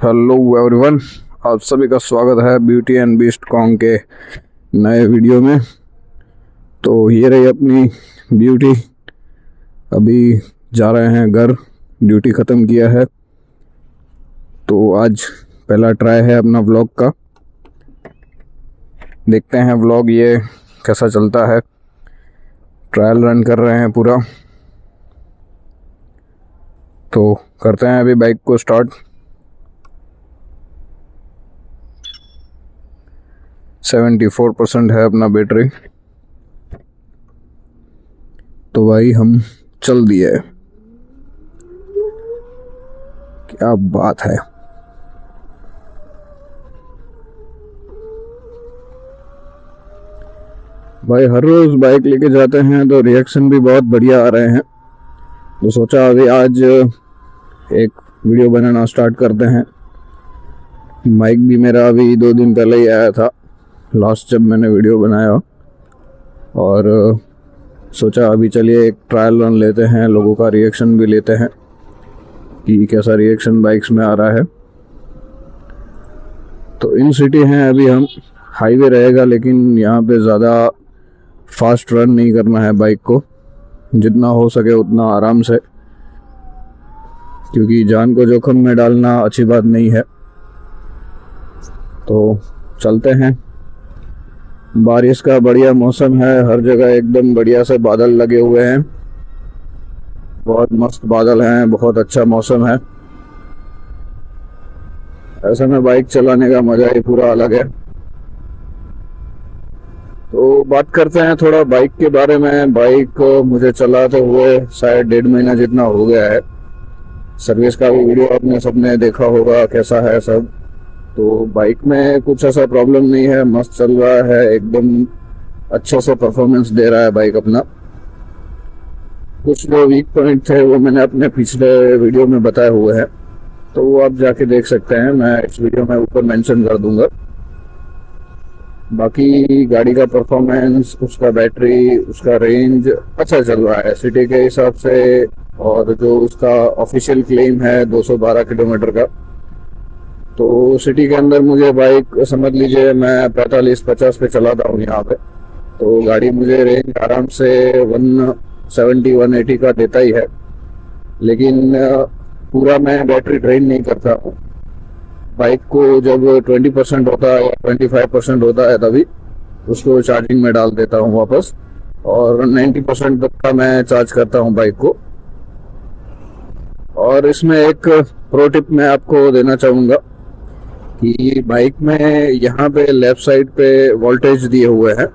Hello everyone, आप सभी का स्वागत है ब्यूटी एंड बीस्ट कॉन्ग के नए वीडियो में। तो ये रही अपनी ब्यूटी। अभी जा रहे हैं घर, ड्यूटी ख़त्म किया है। तो आज पहला ट्राई है अपना व्लॉग का। देखते हैं व्लॉग ये कैसा चलता है। ट्रायल रन कर रहे हैं पूरा। तो करते हैं अभी बाइक को स्टार्ट। 74% है अपना बैटरी। तो भाई हम चल दिए। क्या बात है। भाई हर रोज बाइक लेके जाते हैं तो रिएक्शन भी बहुत बढ़िया आ रहे हैं। तो सोचा अभी आज एक वीडियो बनाना स्टार्ट करते हैं। माइक भी मेरा अभी 2 दिन पहले ही आया था, लास्ट जब मैंने वीडियो बनाया। और सोचा अभी चलिए एक ट्रायल रन लेते हैं, लोगों का रिएक्शन भी लेते हैं कि कैसा रिएक्शन बाइक्स में आ रहा है। तो इन सिटी हैं अभी हम, हाईवे रहेगा लेकिन यहाँ पे ज़्यादा फास्ट रन नहीं करना है बाइक को, जितना हो सके उतना आराम से, क्योंकि जान को जोखिम में डालना अच्छी बात नहीं है। तो चलते हैं। बारिश का बढ़िया मौसम है, हर जगह एकदम बढ़िया से बादल लगे हुए हैं। बहुत मस्त बादल हैं, बहुत अच्छा मौसम है। ऐसे में बाइक चलाने का मजा ही पूरा अलग है। तो बात करते हैं थोड़ा बाइक के बारे में। बाइक मुझे चलाते हुए शायद 1.5 महीना जितना हो गया है। सर्विस का भी वीडियो आपने सबने देखा होगा कैसा है सब। तो बाइक में कुछ ऐसा प्रॉब्लम नहीं है, मस्त चल रहा है, एकदम अच्छे से परफॉर्मेंस दे रहा है बाइक अपना। कुछ जो वीक पॉइंट थे वो मैंने अपने पिछले वीडियो में बताए हुए हैं, तो वो आप जाके देख सकते हैं। मैं इस वीडियो में ऊपर मेंशन कर दूंगा। बाकी गाड़ी का परफॉर्मेंस, उसका बैटरी, उसका रेंज अच्छा चल रहा है सिटी के हिसाब से। और जो उसका ऑफिशियल क्लेम है 212 किलोमीटर का, तो सिटी के अंदर मुझे बाइक समझ लीजिए मैं 45-50 पे चलाता हूँ यहाँ पे। तो गाड़ी मुझे रेंज आराम से 170-180 का देता ही है। लेकिन पूरा मैं बैटरी ड्रेन नहीं करता हूँ। बाइक को जब 20% होता है या 25% होता है तभी उसको चार्जिंग में डाल देता हूँ वापस, और 90% तक का मैं चार्ज करता हूँ बाइक को। और इसमें एक प्रो टिप मैं आपको देना चाहूँगा कि बाइक में यहाँ पे लेफ्ट साइड पे वोल्टेज दिए हुए हैं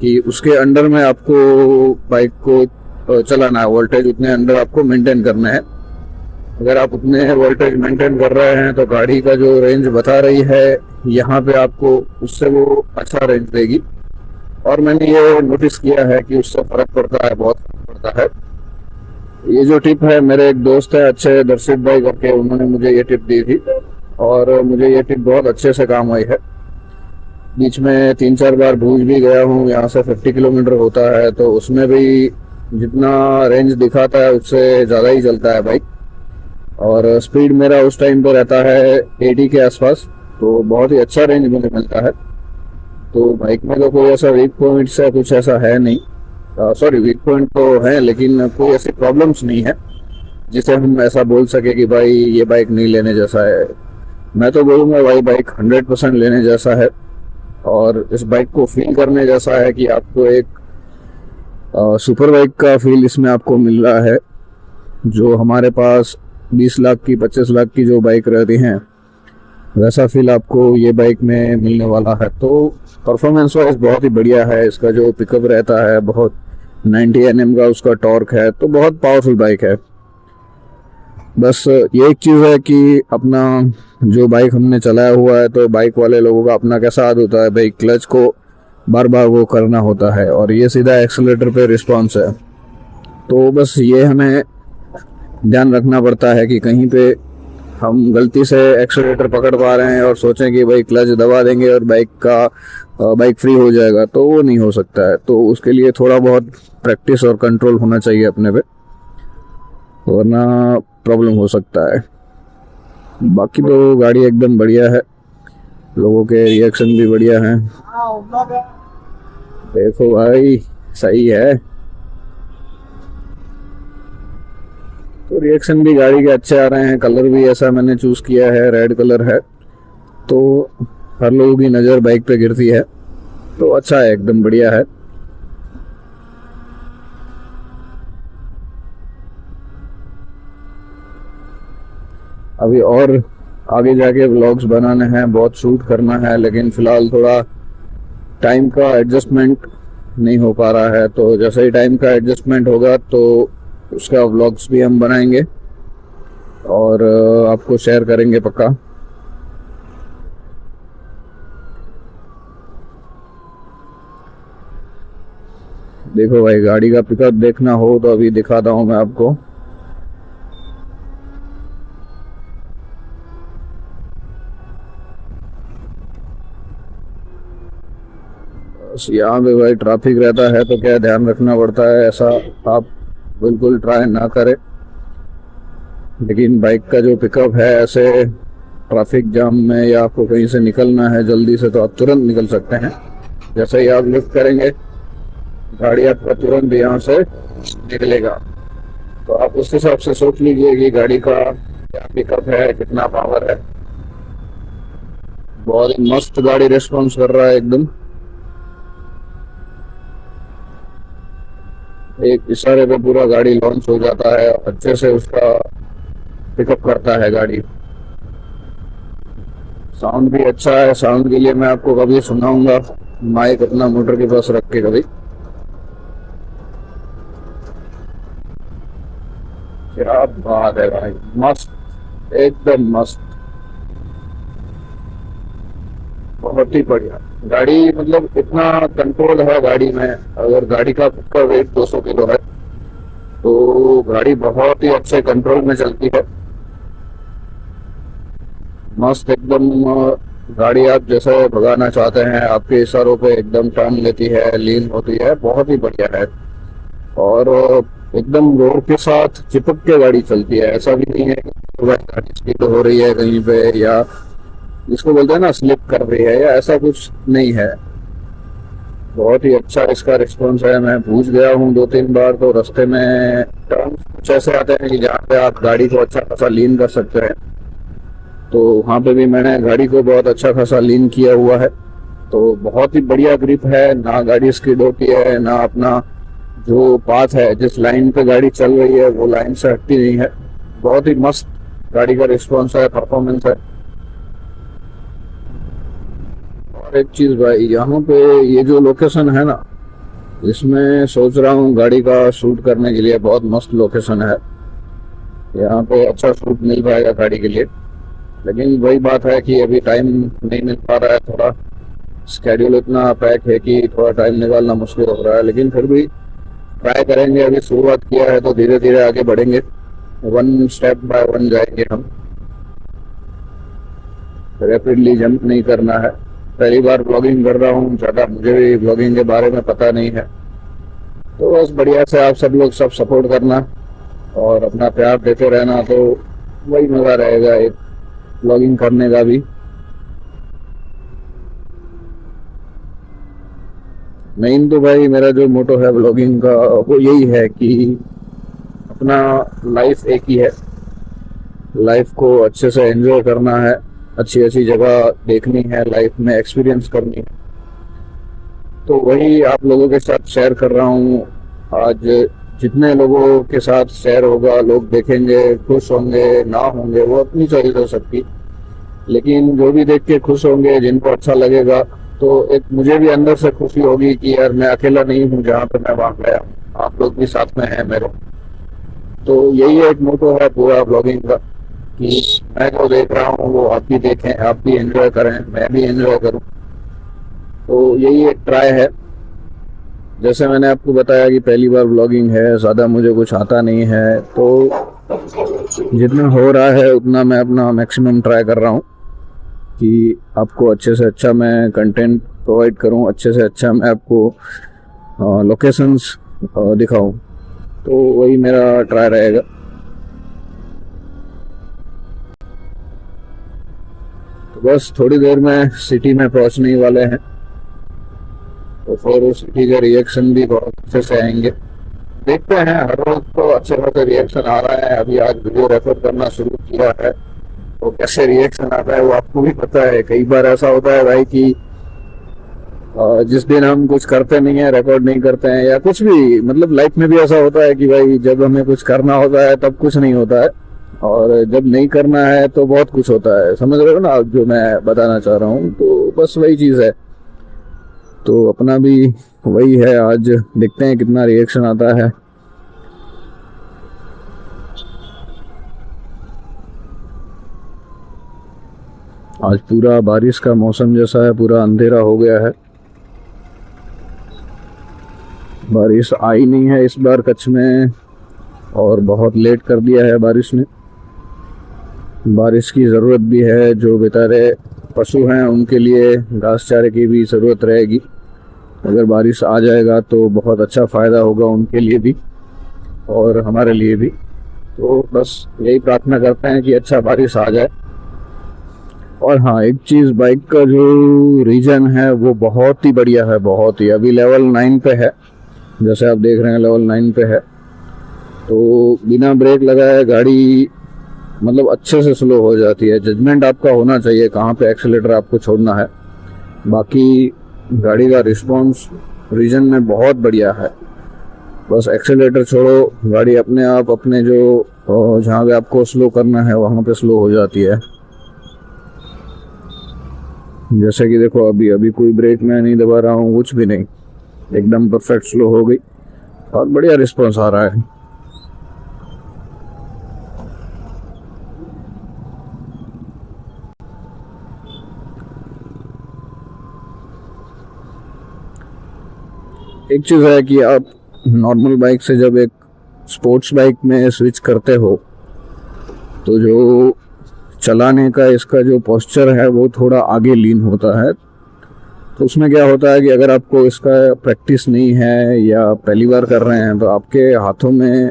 कि उसके अंडर में आपको बाइक को चलाना है। वोल्टेज उतने अंडर आपको मेंटेन करना है। अगर आप उतने वोल्टेज मेंटेन कर रहे हैं तो गाड़ी का जो रेंज बता रही है यहाँ पे आपको, उससे वो अच्छा रेंज देगी। और मैंने ये नोटिस किया है कि उससे फर्क पड़ता है, बहुत फर्क पड़ता है। ये जो टिप है, मेरे एक दोस्त है अच्छे दर्शित भाई करके, उन्होंने मुझे ये टिप दी थी और मुझे ये टिप बहुत अच्छे से काम आई है। बीच में 3-4 बार भूज भी गया हूँ। यहाँ से 50 किलोमीटर होता है तो उसमें भी जितना रेंज दिखाता है उससे ज़्यादा ही चलता है बाइक। और स्पीड मेरा उस टाइम पे रहता है 80 के आसपास, तो बहुत ही अच्छा रेंज मुझे मिलता है। तो बाइक में तो कोई ऐसा वीक पॉइंट से कुछ ऐसा है नहीं। सॉरी, वीक पॉइंट तो है लेकिन कोई ऐसी प्रॉब्लम्स नहीं है जिसे हम ऐसा बोल सके कि भाई ये बाइक नहीं लेने जैसा है। मैं तो बोलूँगा भाई बाइक 100% लेने जैसा है, और इस बाइक को फील करने जैसा है कि आपको एक सुपर बाइक का फील इसमें आपको मिल रहा है। जो हमारे पास 20 लाख की 25 लाख की जो बाइक रहती हैं, वैसा फील आपको ये बाइक में मिलने वाला है। तो परफॉर्मेंस वाइज बहुत ही बढ़िया है। इसका जो पिकअप रहता है, बहुत 90 Nm का उसका टॉर्क है, तो बहुत पावरफुल बाइक है। बस ये एक चीज़ है कि अपना जो बाइक हमने चलाया हुआ है, तो बाइक वाले लोगों का अपना कैसा आदत होता है भाई, क्लच को बार बार वो करना होता है और ये सीधा एक्सेलेरेटर पे रिस्पॉन्स है। तो बस ये हमें ध्यान रखना पड़ता है कि कहीं पे हम गलती से एक्सेलेरेटर पकड़ पा रहे हैं और सोचें कि भाई क्लच दबा देंगे और बाइक फ्री हो जाएगा, तो वो नहीं हो सकता है। तो उसके लिए थोड़ा बहुत प्रैक्टिस और कंट्रोल होना चाहिए अपने पे, वरना प्रॉब्लम हो सकता है। बाकी तो गाड़ी एकदम बढ़िया है, लोगों के रिएक्शन भी बढ़िया हैं। देखो भाई, सही है। तो रिएक्शन भी गाड़ी के अच्छे आ रहे हैं, कलर भी ऐसा मैंने चूज किया है, रेड कलर है, तो हर लोगों की नज़र बाइक पे गिरती है, तो अच्छा है, एकदम बढ़िया है। अभी और आगे जाके व्लॉग्स बनाने हैं, बहुत शूट करना है, लेकिन फिलहाल थोड़ा टाइम का एडजस्टमेंट नहीं हो पा रहा है। तो जैसे ही टाइम का एडजस्टमेंट होगा तो उसका व्लॉग्स भी हम बनाएंगे और आपको शेयर करेंगे पक्का। देखो भाई, गाड़ी का पिकअप देखना हो तो अभी दिखाता हूँ मैं आपको। बस यहाँ पे भाई ट्रैफिक रहता है तो क्या ध्यान रखना पड़ता है, ऐसा आप बिल्कुल ट्राई ना करें। लेकिन बाइक का जो पिकअप है, ऐसे ट्रैफिक जाम में या आपको कहीं से निकलना है जल्दी से तो आप तुरंत निकल सकते हैं। जैसे ही आप लिफ्ट करेंगे, गाड़ी आपका तुरंत यहाँ से निकलेगा। तो आप उस हिसाब से सोच लीजिए कि गाड़ी का क्या पिकअप है, कितना पावर है। बहुत ही मस्त गाड़ी रिस्पॉन्स कर रहा है एकदम। एक इशारे पे पूरा गाड़ी लॉन्च हो जाता है, अच्छे से उसका पिकअप करता है गाड़ी। साउंड भी अच्छा है, साउंड के लिए मैं आपको कभी सुनाऊंगा, माइक अपना मोटर के पास रख के कभी। क्या बात है भाई, मस्त, एकदम मस्त, बहुत ही बढ़िया गाड़ी। मतलब इतना कंट्रोल है गाड़ी में। अगर गाड़ी का खुद का वेट 200 किलो है तो गाड़ी बहुत ही अच्छे कंट्रोल में चलती है, मस्त एकदम। गाड़ी आप जैसे भगाना चाहते हैं, आपके इशारों पे एकदम टर्न लेती है, लीन होती है, बहुत ही बढ़िया है। और एकदम रोड के साथ चिपक के गाड़ी चलती है, ऐसा भी नहीं है कि गाड़ी स्पीड हो रही है कहीं पे, या जिसको बोलते हैं ना स्लिप कर रही है, या ऐसा कुछ नहीं है। बहुत ही अच्छा इसका रिस्पॉन्स है। मैं पूछ गया हूँ 2-3 बार, तो रास्ते में टर्न कुछ ऐसे आते हैं कि जहाँ पे आप गाड़ी को अच्छा खासा लीन कर सकते हैं, तो वहाँ पे भी मैंने गाड़ी को बहुत अच्छा खासा लीन किया हुआ है। तो बहुत ही बढ़िया ग्रिप है, ना गाड़ी स्किड होती है, ना अपना जो पाथ है, जिस लाइन पे गाड़ी चल रही है वो लाइन से हटती नहीं है। बहुत ही मस्त गाड़ी का रिस्पॉन्स है, परफॉर्मेंस है। और एक चीज भाई, यहाँ पे ये जो लोकेशन है ना, इसमें सोच रहा हूँ गाड़ी का शूट करने के लिए बहुत मस्त लोकेशन है। यहाँ पे अच्छा शूट मिल पाएगा गाड़ी के लिए। लेकिन वही बात है कि अभी टाइम नहीं मिल पा रहा है, थोड़ा स्केड्यूल इतना पैक है कि थोड़ा टाइम निकालना मुश्किल हो रहा है। लेकिन फिर भी ट्राई करेंगे, अभी शुरुआत किया है तो धीरे धीरे आगे बढ़ेंगे, वन स्टेप बाय वन जाएंगे हम। रैपिडली जंप नहीं करना है। पहली बार ब्लॉगिंग कर रहा हूँ, ज़्यादा मुझे भी ब्लॉगिंग के बारे में पता नहीं है, तो बस बढ़िया से आप सब लोग सब सपोर्ट करना और अपना प्यार देते रहना, तो वही मज़ा रहेगा एक ब्लॉगिंग करने का भी। मेन तो भाई मेरा जो मोटो है ब्लॉगिंग का वो यही है कि अपना लाइफ एक ही है, लाइफ को अच्छे से एंजॉय करना है, अच्छी अच्छी जगह देखनी है, लाइफ में एक्सपीरियंस करनी है। तो वही आप लोगों के साथ शेयर कर रहा हूँ आज। जितने लोगों के साथ शेयर होगा, लोग देखेंगे, खुश होंगे ना होंगे वो अपनी चॉइस हो सकती, लेकिन जो भी देख के खुश होंगे, जिनको अच्छा लगेगा, तो एक मुझे भी अंदर से खुशी होगी कि यार मैं अकेला नहीं हूँ, जहाँ पे मैं वहाँ गया हूँ, आप लोग भी साथ में हैं मेरे। तो यही एक मोटो है पूरा ब्लॉगिंग का कि मैं जो देख रहा हूँ वो आप भी देखें, आप भी एंजॉय करें, मैं भी एंजॉय करूँ। तो यही एक ट्राई है। जैसे मैंने आपको बताया कि पहली बार ब्लॉगिंग है, ज़्यादा मुझे कुछ आता नहीं है, तो जितना हो रहा है उतना मैं अपना मैक्सिमम ट्राई कर रहा हूँ कि आपको अच्छे से अच्छा मैं कंटेंट प्रोवाइड करूँ, अच्छे से अच्छा मैं आपको लोकेशंस दिखाऊँ। तो वही मेरा ट्राई रहेगा। तो बस थोड़ी देर में सिटी में पहुंचने ही वाले हैं, तो फिर उस सिटी के रिएक्शन भी बहुत अच्छे से आएंगे। देखते हैं, हर रोज तो अच्छे खासे रिएक्शन आ रहा है। अभी आज वीडियो रेकॉर्ड करना शुरू किया है तो कैसे रिएक्शन आता है वो आपको भी पता है। कई बार ऐसा होता है भाई कि जिस दिन हम कुछ करते नहीं है, रिकॉर्ड नहीं करते हैं या कुछ भी, मतलब लाइफ में भी ऐसा होता है कि भाई जब हमें कुछ करना होता है तब कुछ नहीं होता है, और जब नहीं करना है तो बहुत कुछ होता है। समझ रहे हो ना आप जो मैं बताना चाह रहा हूँ? तो बस वही चीज है। तो अपना भी वही है, आज देखते हैं कितना रिएक्शन आता है। आज पूरा बारिश का मौसम जैसा है, पूरा अंधेरा हो गया है, बारिश आई नहीं है इस बार कच्छ में, और बहुत लेट कर दिया है बारिश ने। बारिश की ज़रूरत भी है, जो बेचारे पशु हैं उनके लिए घास चारे की भी ज़रूरत रहेगी। अगर बारिश आ जाएगा तो बहुत अच्छा फ़ायदा होगा उनके लिए भी और हमारे लिए भी। तो बस यही प्रार्थना करते हैं कि अच्छा बारिश आ जाए। और हाँ, एक चीज़, बाइक का जो रीजन है वो बहुत ही बढ़िया है, बहुत ही। अभी लेवल 9 पे है, जैसे आप देख रहे हैं लेवल 9 पे है। तो बिना ब्रेक लगाए गाड़ी मतलब अच्छे से स्लो हो जाती है। जजमेंट आपका होना चाहिए कहाँ पे एक्सीलेटर आपको छोड़ना है। बाकी गाड़ी का रिस्पॉन्स रीजन में बहुत बढ़िया है। बस एक्सीलेटर छोड़ो, गाड़ी अपने आप अपने जो जहाँ पे आपको स्लो करना है वहाँ पे स्लो हो जाती है। जैसे कि देखो, अभी अभी कोई ब्रेक मैं नहीं दबा रहा हूँ, कुछ भी नहीं, एकदम परफेक्ट स्लो हो गई। बहुत बढ़िया रिस्पॉन्स आ रहा है। एक चीज़ है कि आप नॉर्मल बाइक से जब एक स्पोर्ट्स बाइक में स्विच करते हो तो जो चलाने का इसका जो पोस्चर है वो थोड़ा आगे लीन होता है। तो उसमें क्या होता है कि अगर आपको इसका प्रैक्टिस नहीं है या पहली बार कर रहे हैं तो आपके हाथों में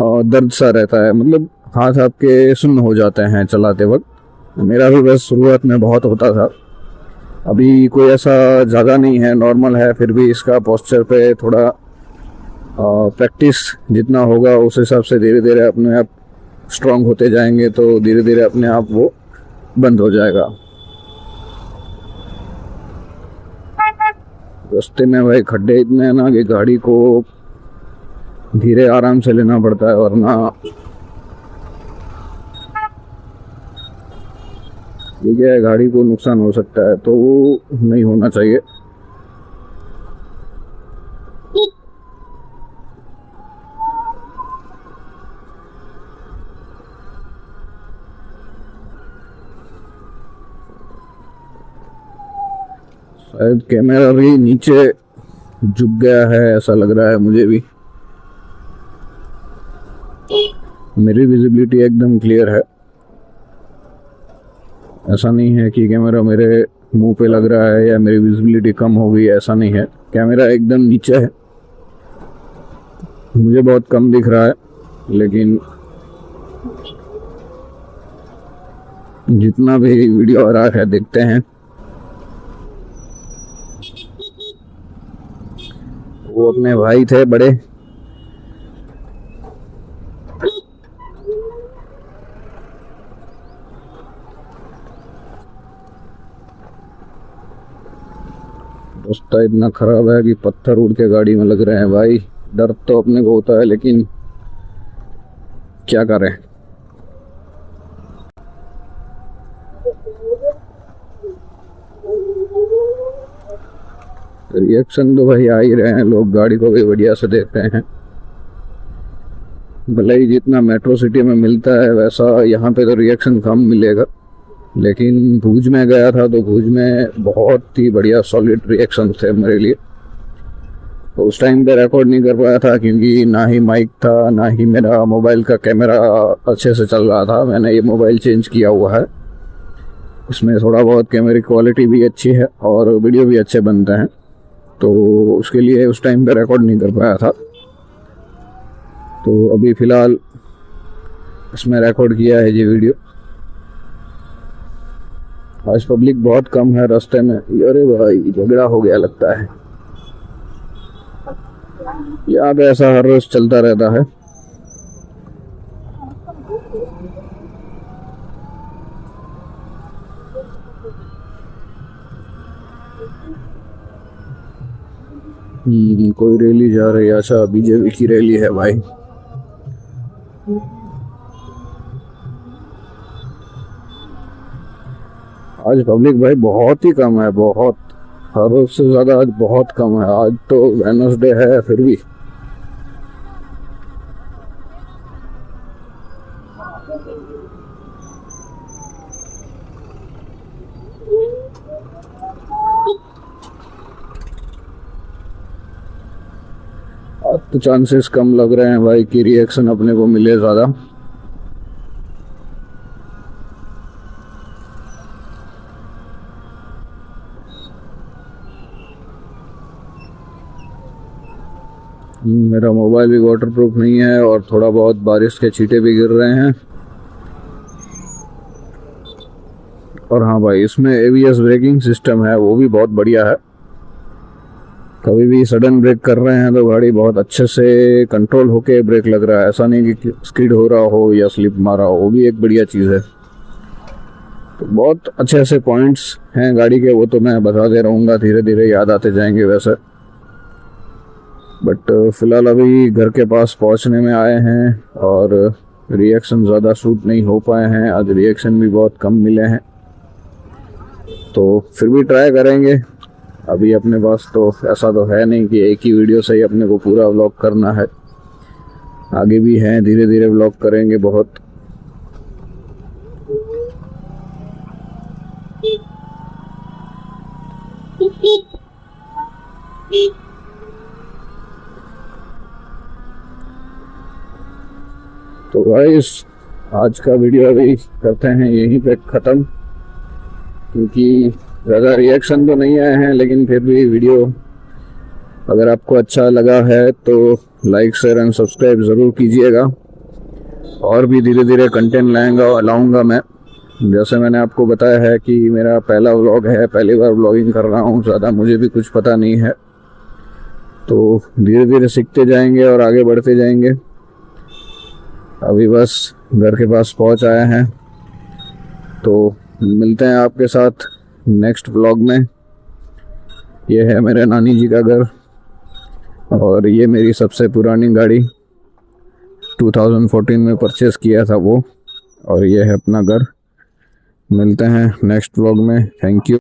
दर्द सा रहता है, मतलब हाथ आपके सुन्न हो जाते हैं चलाते वक्त। मेरा भी बस शुरुआत में बहुत होता था। अभी कोई ऐसा ज़्यादा नहीं है, नॉर्मल है, फिर भी इसका पोस्चर पे थोड़ा प्रैक्टिस जितना होगा उस हिसाब से धीरे धीरे अपने आप स्ट्रांग होते जाएंगे, तो धीरे धीरे अपने आप वो बंद हो जाएगा। रास्ते में भाई खड्डे इतने हैं ना कि गाड़ी को धीरे आराम से लेना पड़ता है, वरना ठीक है गाड़ी को नुकसान हो सकता है, तो वो नहीं होना चाहिए। शायद कैमरा भी नीचे झुक गया है, ऐसा लग रहा है मुझे भी। मेरी विजिबिलिटी एकदम क्लियर है, ऐसा नहीं है कि कैमरा मेरे मुंह पे लग रहा है या मेरी विजिबिलिटी कम हो गई, ऐसा नहीं है। कैमरा एकदम नीचे है, मुझे बहुत कम दिख रहा है, लेकिन जितना भी वीडियो आ रहा है देखते हैं। वो अपने भाई थे बड़े, रास्ता इतना खराब है कि पत्थर उड़ के गाड़ी में लग रहे हैं भाई। डर तो अपने को होता है, लेकिन क्या करें। रिएक्शन तो भाई आ ही रहे हैं, लोग गाड़ी को भी बढ़िया से देख रहे हैं। भले ही जितना मेट्रो सिटी में मिलता है वैसा यहाँ पे तो रिएक्शन कम मिलेगा, लेकिन भुज में गया था तो भुज में बहुत ही बढ़िया सॉलिड रिएक्शन थे मेरे लिए। तो उस टाइम पे रिकॉर्ड नहीं कर पाया था क्योंकि ना ही माइक था ना ही मेरा मोबाइल का कैमरा अच्छे से चल रहा था। मैंने ये मोबाइल चेंज किया हुआ है, इसमें थोड़ा बहुत कैमरे क्वालिटी भी अच्छी है और वीडियो भी अच्छे बनते हैं, तो उसके लिए उस टाइम पे रिकॉर्ड नहीं कर पाया था। तो अभी फ़िलहाल इसमें रिकॉर्ड किया है ये वीडियो। आज पब्लिक बहुत कम है रास्ते में। अरे भाई झगड़ा हो गया लगता है। यहाँ पे ऐसा हर रोज चलता रहता है। कोई रैली जा रही है। अच्छा बीजेपी की रैली है भाई। आज पब्लिक भाई बहुत ही कम है, बहुत। हर रोज से ज्यादा आज बहुत कम है। आज तो वेडनेसडे है फिर भी। आज तो चांसेस कम लग रहे हैं भाई कि रिएक्शन अपने को मिले ज्यादा। मेरा मोबाइल भी वाटर प्रूफ नहीं है और थोड़ा बहुत बारिश के छींटे भी गिर रहे हैं। और हाँ भाई, इसमें एबीएस ब्रेकिंग सिस्टम है, वो भी बहुत बढ़िया है। कभी भी सडन ब्रेक कर रहे हैं तो गाड़ी बहुत अच्छे से कंट्रोल होके ब्रेक लग रहा है। ऐसा नहीं कि स्किड हो रहा हो या स्लिप मारा हो, वो भी एक बढ़िया चीज़ है। तो बहुत अच्छे ऐसे पॉइंट्स हैं गाड़ी के, वो तो मैं बताते रहूँगा, धीरे धीरे याद आते जाएंगे वैसे। बट फिलहाल अभी घर के पास पहुंचने में आए हैं और रिएक्शन ज़्यादा शूट नहीं हो पाए हैं। आज रिएक्शन भी बहुत कम मिले हैं, तो फिर भी ट्राई करेंगे। अभी अपने पास तो ऐसा तो है नहीं कि एक ही वीडियो से ही अपने को पूरा व्लॉग करना है। आगे भी हैं, धीरे धीरे व्लॉग करेंगे बहुत। तो गाइस, आज का वीडियो अभी करते हैं यहीं पे ख़त्म, क्योंकि ज़्यादा रिएक्शन तो नहीं आए हैं, लेकिन फिर भी वीडियो अगर आपको अच्छा लगा है तो लाइक शेयर एंड सब्सक्राइब ज़रूर कीजिएगा। और भी धीरे धीरे कंटेंट लाऊंगा मैं। जैसे मैंने आपको बताया है कि मेरा पहला व्लॉग है, पहली बार व्लॉगिंग कर रहा हूँ, ज़्यादा मुझे भी कुछ पता नहीं है, तो धीरे धीरे सीखते जाएंगे और आगे बढ़ते जाएंगे। अभी बस घर के पास पहुँच आए हैं, तो मिलते हैं आपके साथ नेक्स्ट व्लॉग में। ये है मेरे नानी जी का घर और ये मेरी सबसे पुरानी गाड़ी, 2014 में परचेस किया था वो। और ये है अपना घर। मिलते हैं नेक्स्ट व्लॉग में। Thank you.